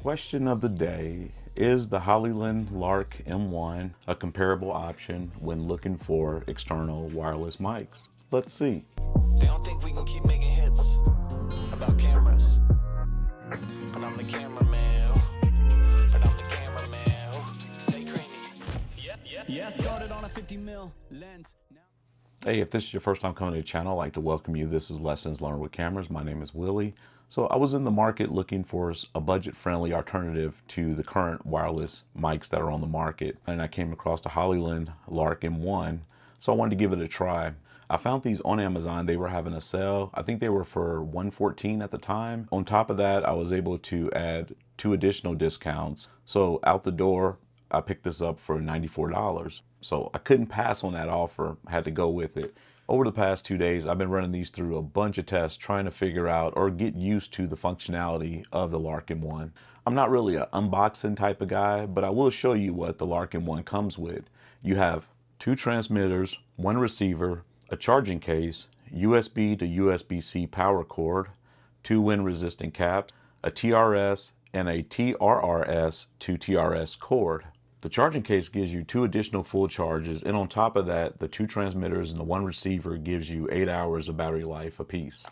Question of the day, is the Hollyland Lark M1 a comparable option when looking for external wireless mics? Let's see. They don't think we can keep making hits about cameras, but I'm the cameraman. But I'm the cameraman. Stay creamy. Yeah, started on a 50 mil lens. Hey, if this is your first time coming to the channel, I'd like to welcome you. This is Lessons Learned with Cameras. My name is Willie. So I was in the market looking for a budget-friendly alternative to the current wireless mics that are on the market. And I came across the Hollyland Lark M1, so I wanted to give it a try. I found these on Amazon. They were having a sale. I think they were for $114 at the time. On top of that, I was able to add 2 additional discounts. So out the door, I picked this up for $94. So I couldn't pass on that offer. I had to go with it. Over the past 2 days, I've been running these through a bunch of tests, trying to figure out or get used to the functionality of the Lark M1. I'm not really an unboxing type of guy, but I will show you what the Lark M1 comes with. You have 2 transmitters, 1 receiver, a charging case, USB to USB-C power cord, 2 wind-resistant caps, a TRS, and a TRRS to TRS cord. The charging case gives you 2 additional full charges, and on top of that, the 2 transmitters and the 1 receiver gives you 8 hours of battery life apiece.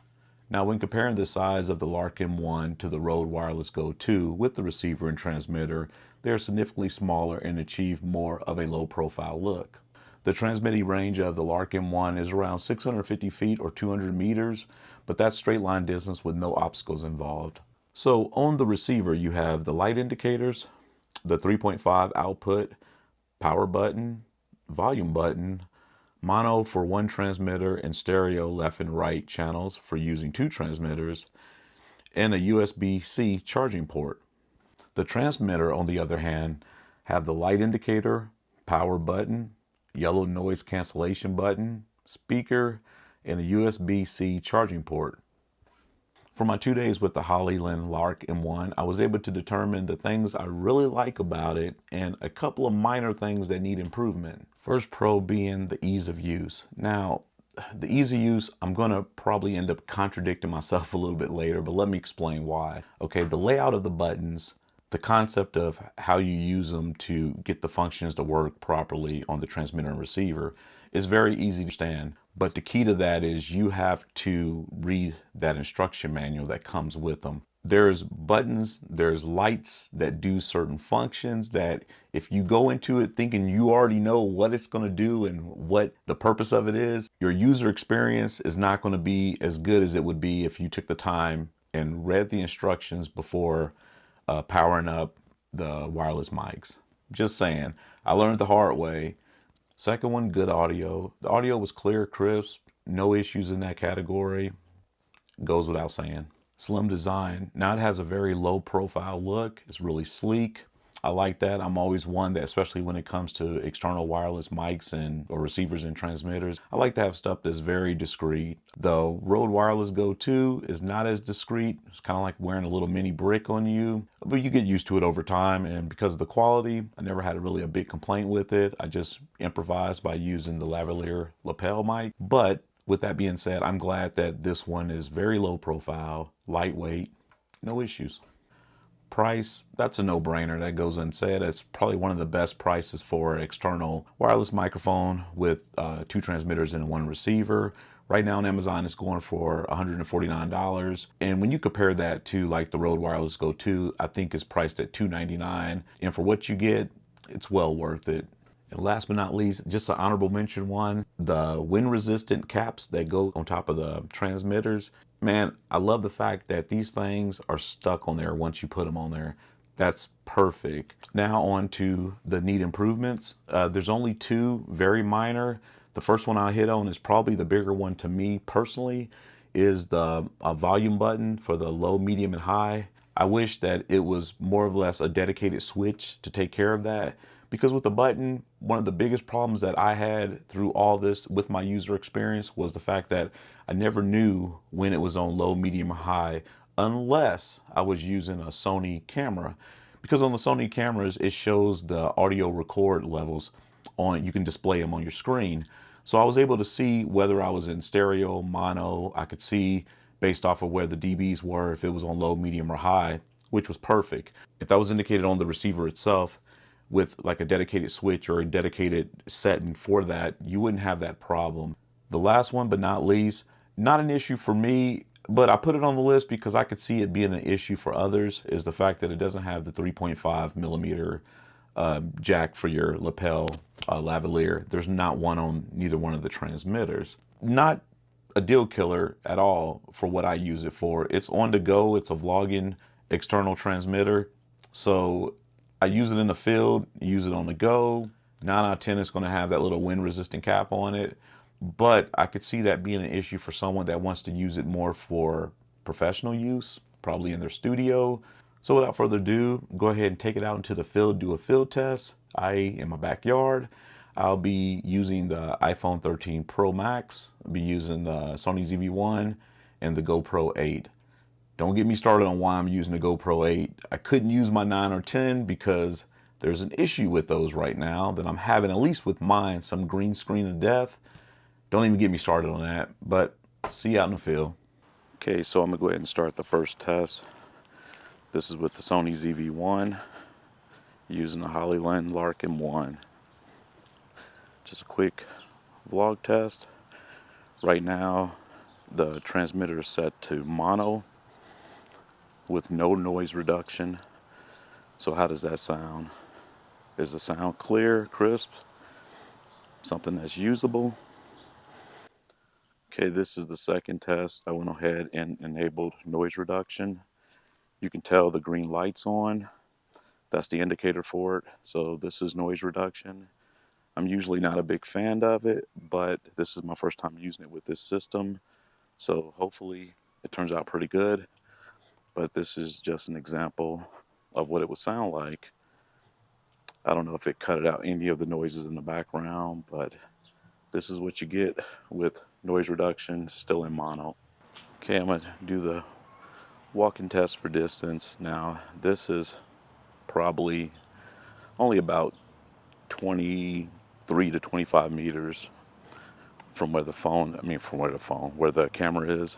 Now, when comparing the size of the Lark M1 to the Rode Wireless Go 2 with the receiver and transmitter, they are significantly smaller and achieve more of a low-profile look. The transmitting range of the Lark M1 is around 650 feet or 200 meters, but that's straight line distance with no obstacles involved. So on the receiver, you have the light indicators, the 3.5 output, power button, volume button, mono for 1 transmitter, and stereo left and right channels for using 2 transmitters, and a USB-C charging port. The transmitter, on the other hand, have the light indicator, power button, yellow noise cancellation button, speaker, and a USB-C charging port. For my 2 days with the Hollyland Lark M1, I was able to determine the things I really like about it and a couple of minor things that need improvement. First pro being the ease of use. Now, the ease of use, I'm gonna probably end up contradicting myself a little bit later, but let me explain why. Okay, the layout of the buttons, the concept of how you use them to get the functions to work properly on the transmitter and receiver is very easy to understand. But the key to that is you have to read that instruction manual that comes with them. There's buttons, there's lights that do certain functions that if you go into it thinking you already know what it's going to do and what the purpose of it is, your user experience is not going to be as good as it would be if you took the time and read the instructions before powering up the wireless mics. Just saying, I learned the hard way. Second one, good audio. The audio was clear, crisp, no issues in that category. Goes without saying. Slim design. Now it has a very low profile look. It's really sleek. I like that. I'm always one that, especially when it comes to external wireless mics or receivers and transmitters, I like to have stuff that's very discreet. The Rode Wireless Go 2 is not as discreet. It's kind of like wearing a little mini brick on you, but you get used to it over time. And because of the quality, I never had really a big complaint with it. I just improvised by using the lavalier lapel mic. But with that being said, I'm glad that this one is very low profile, lightweight, no issues. Price, that's a no-brainer. That goes unsaid. It's probably one of the best prices for an external wireless microphone with 2 transmitters and 1 receiver. Right now on Amazon, it's going for $149. And when you compare that to like the Rode Wireless Go 2, I think it's priced at $299. And for what you get, it's well worth it. And last but not least, just an honorable mention one, the wind-resistant caps that go on top of the transmitters. Man, I love the fact that these things are stuck on there once you put them on there. That's perfect. Now on to the neat improvements. There's only 2 very minor. The first one I hit on is probably the bigger one to me personally, is the volume button for the low, medium, and high. I wish that it was more or less a dedicated switch to take care of that. Because with the button, one of the biggest problems that I had through all this with my user experience was the fact that I never knew when it was on low, medium, or high unless I was using a Sony camera. Because on the Sony cameras, it shows the audio record levels on, you can display them on your screen. So I was able to see whether I was in stereo, mono. I could see based off of where the dBs were, if it was on low, medium, or high, which was perfect. If that was indicated on the receiver itself with like a dedicated switch or a dedicated setting for that, you wouldn't have that problem. The last one but not least, not an issue for me, but I put it on the list because I could see it being an issue for others, is the fact that it doesn't have the 3.5 millimeter jack for your lapel lavalier. There's not one on neither one of the transmitters. Not a deal killer at all for what I use it for. It's on the go. It's a vlogging external transmitter. So I use it in the field, use it on the go. 9 out of 10 it's going to have that little wind resistant cap on it. But I could see that being an issue for someone that wants to use it more for professional use, probably in their studio. So without further ado, go ahead and take it out into the field, do a field test. In my backyard, I'll be using the iPhone 13 Pro Max. I'll be using the Sony ZV-1 and the GoPro 8. Don't get me started on why I'm using the GoPro 8. I couldn't use my 9 or 10 because there's an issue with those right now that I'm having, at least with mine, some green screen of death. Don't even get me started on that, but see you out in the field. Okay, so I'm gonna go ahead and start the first test. This is with the Sony ZV-1 using the Hollyland Lark M1. Just a quick vlog test. Right now, the transmitter is set to mono with no noise reduction. So how does that sound? Is the sound clear, crisp, something that's usable? Okay, this is the second test. I went ahead and enabled noise reduction. You can tell the green light's on. That's the indicator for it. So this is noise reduction. I'm usually not a big fan of it, but this is my first time using it with this system. So hopefully it turns out pretty good. But this is just an example of what it would sound like. I don't know if it cut out any of the noises in the background, but this is what you get with noise reduction still in mono. Okay, I'm gonna do the walking test for distance. Now, this is probably only about 23 to 25 meters from where the camera is.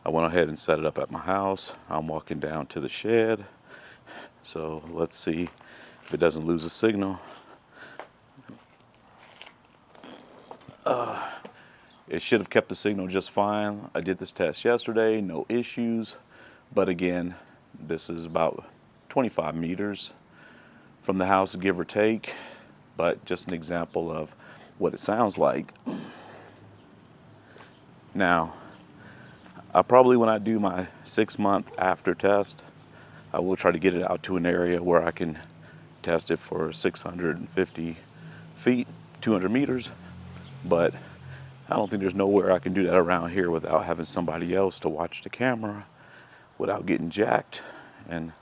I went ahead and set it up at my house. I'm walking down to the shed. So let's see if it doesn't lose a signal. It should have kept the signal just fine. I did this test yesterday, no issues. But again, this is about 25 meters from the house, give or take. But just an example of what it sounds like. Now, when I do my 6-month after test, I will try to get it out to an area where I can test it for 650 feet, 200 meters. But I don't think there's nowhere I can do that around here without having somebody else to watch the camera without getting jacked and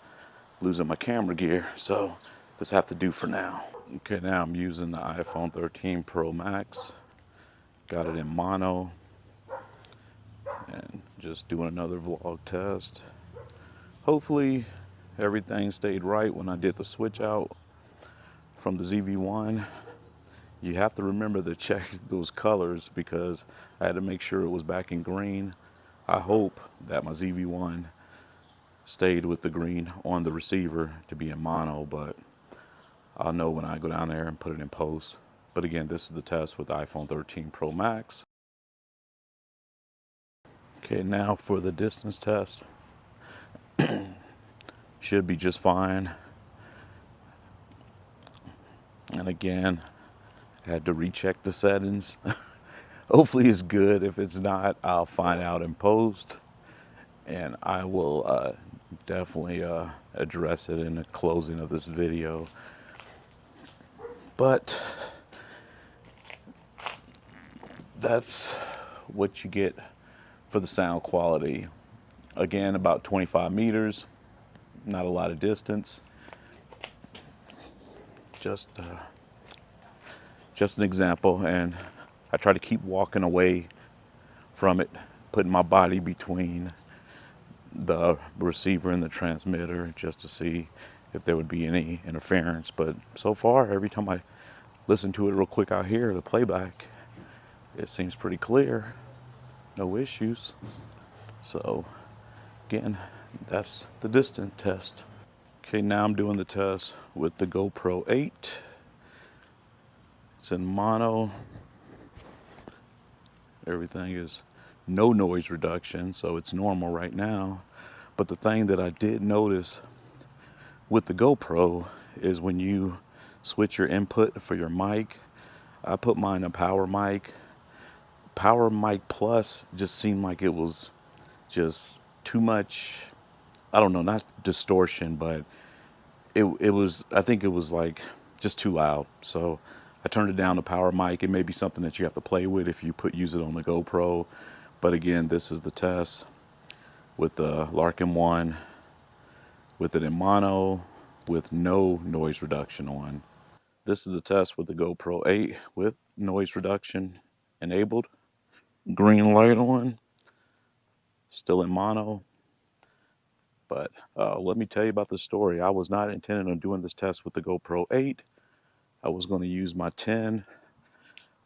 losing my camera gear. So this have to do for now. Okay, now I'm using the iPhone 13 Pro Max. Got it in mono. And just doing another vlog test. Hopefully everything stayed right when I did the switch out from the ZV-1. You have to remember to check those colors because I had to make sure it was back in green. I hope that my ZV-1 stayed with the green on the receiver to be in mono, but I'll know when I go down there and put it in post. But again, this is the test with the iPhone 13 Pro Max. Okay, now for the distance test. Should be just fine. And again, I had to recheck the settings. Hopefully it's good. If it's not, I'll find out in post. And I will definitely address it in the closing of this video. But that's what you get for the sound quality. Again, about 25 meters, not a lot of distance. Just an example, and I try to keep walking away from it, putting my body between the receiver and the transmitter just to see if there would be any interference. But so far, every time I listen to it real quick out here, the playback, it seems pretty clear, no issues. So again, That's the distance test. Okay, now I'm doing the test with the GoPro 8. It's in mono. Everything is no noise reduction, so it's normal right now. But the thing that I did notice with the GoPro is when you switch your input for your mic, I put mine in power mic. Power mic plus just seemed like it was just too much. I don't know, not distortion, but it was, I think it was like just too loud. So I turned it down to power mic. It may be something that you have to play with if you use it on the GoPro. But again, this is the test with the Lark M1, with it in mono, with no noise reduction on. This is the test with the GoPro 8 with noise reduction enabled. Green light on, still in mono. But let me tell you about this story. I was not intending on doing this test with the GoPro 8. I was going to use my 10,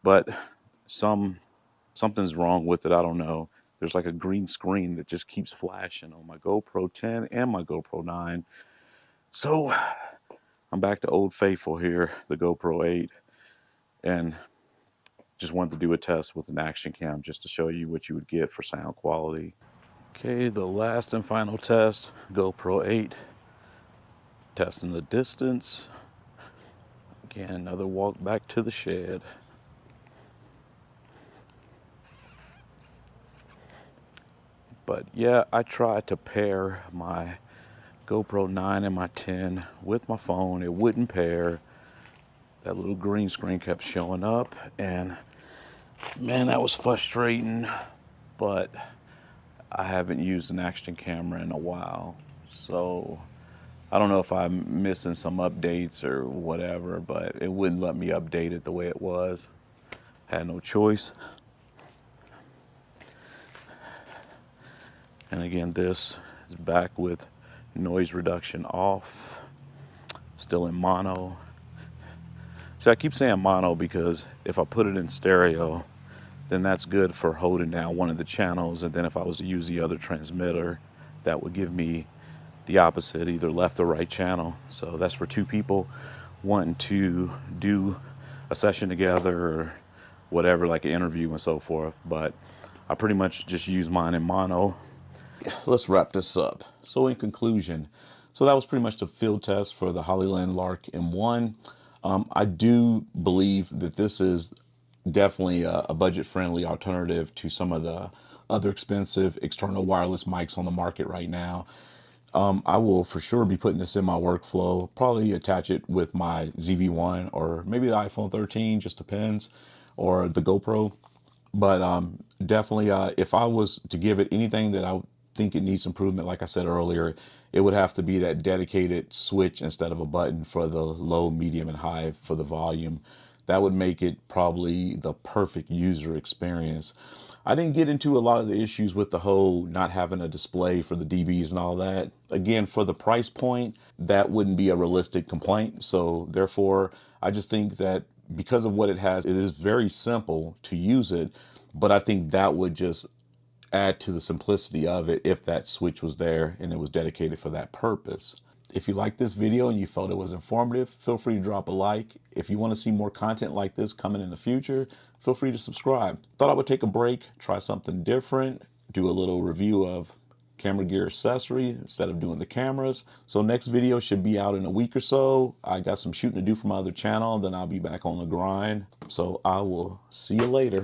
but something's wrong with it. I don't know. There's like a green screen that just keeps flashing on my GoPro 10 and my GoPro 9. So I'm back to Old Faithful here, the GoPro 8, and just wanted to do a test with an action cam just to show you what you would get for sound quality. Okay, the last and final test, GoPro 8, testing the distance. Again, another walk back to the shed. But yeah, I tried to pair my GoPro 9 and my 10 with my phone. It wouldn't pair. That little green screen kept showing up, and man, that was frustrating. But I haven't used an action camera in a while, so I don't know if I'm missing some updates or whatever, but it wouldn't let me update it the way it was. Had no choice. And again, this is back with noise reduction off, still in mono. See, I keep saying mono because if I put it in stereo, then that's good for holding down one of the channels. And then if I was to use the other transmitter, that would give me the opposite, either left or right channel. So that's for two people wanting to do a session together or whatever, like an interview and so forth. But I pretty much just use mine in mono. Let's wrap this up. So in conclusion, so that was pretty much the field test for the Hollyland Lark M1. I do believe that this is definitely a budget-friendly alternative to some of the other expensive external wireless mics on the market right now. I will for sure be putting this in my workflow, probably attach it with my ZV-1 or maybe the iPhone 13, just depends, or the GoPro. But definitely, if I was to give it anything that I think it needs improvement, like I said earlier, it would have to be that dedicated switch instead of a button for the low, medium, and high for the volume. That would make it probably the perfect user experience. I didn't get into a lot of the issues with the whole not having a display for the DBs and all that. Again, for the price point, that wouldn't be a realistic complaint. So therefore, I just think that because of what it has, it is very simple to use it. But I think that would just add to the simplicity of it if that switch was there and it was dedicated for that purpose. If you liked this video and you felt it was informative, feel free to drop a like. If you want to see more content like this coming in the future, feel free to subscribe. Thought I would take a break, try something different, do a little review of camera gear accessory instead of doing the cameras. So next video should be out in a week or so. I got some shooting to do for my other channel, then I'll be back on the grind. So I will see you later.